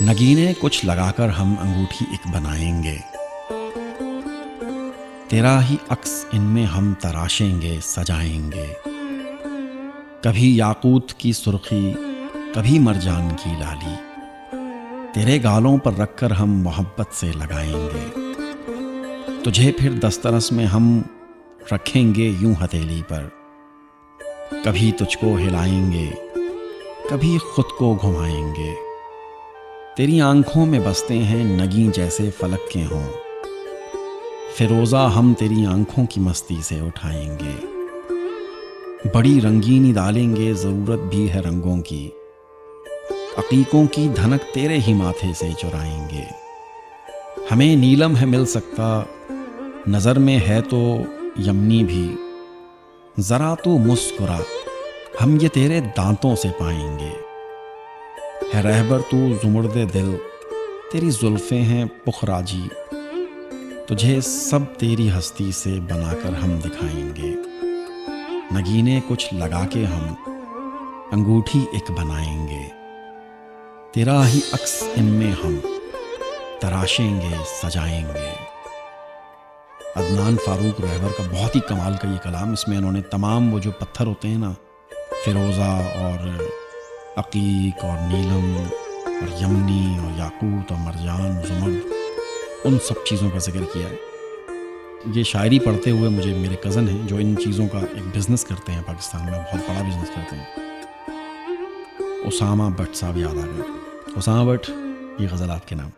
نگینے کچھ لگا کر ہم انگوٹھی ایک بنائیں گے، تیرا ہی عکس ان میں ہم تراشیں گے سجائیں گے، کبھی یاقوت کی سرخی کبھی مرجان کی لالی، تیرے گالوں پر رکھ کر ہم محبت سے لگائیں گے، تجھے پھر دسترس میں ہم رکھیں گے یوں ہتھیلی پر، کبھی تجھ کو ہلائیں گے کبھی خود کو گھمائیں گے، تیری آنکھوں میں بستے ہیں نگیں جیسے فلک کے ہوں، فیروزہ ہم تیری آنکھوں کی مستی سے اٹھائیں گے، بڑی رنگینی ڈالیں گے ضرورت بھی ہے رنگوں کی، عقیقوں کی دھنک تیرے ہی ماتھے سے چرائیں گے، ہمیں نیلم ہے مل سکتا نظر میں ہے تو یمنی بھی، ذرا تو مسکرا ہم یہ تیرے دانتوں سے پائیں گے، ہے رہبر تو زمرد دل تیری زلفیں ہیں پخراجی، تجھے سب تیری ہستی سے بنا کر ہم دکھائیں گے، نگینے کچھ لگا کے ہم انگوٹھی ایک بنائیں گے، تیرا ہی عکس ان میں ہم تراشیں گے سجائیں گے۔ عدنان فاروق رہبر کا بہت ہی کمال کا یہ کلام، اس میں انہوں نے تمام وہ جو پتھر ہوتے ہیں نا، فیروزہ اور عقیق اور نیلم اور یمنی اور یاقوت اور مرجان زمرد، ان سب چیزوں کا ذکر کیا ہے۔ یہ شاعری پڑھتے ہوئے مجھے میرے کزن ہیں جو ان چیزوں کا ایک بزنس کرتے ہیں، پاکستان میں بہت بڑا بزنس کرتے ہیں، اسامہ بٹ صاحب یاد آ گئے۔ اسامہ بٹ، یہ غزل آپ کے نام۔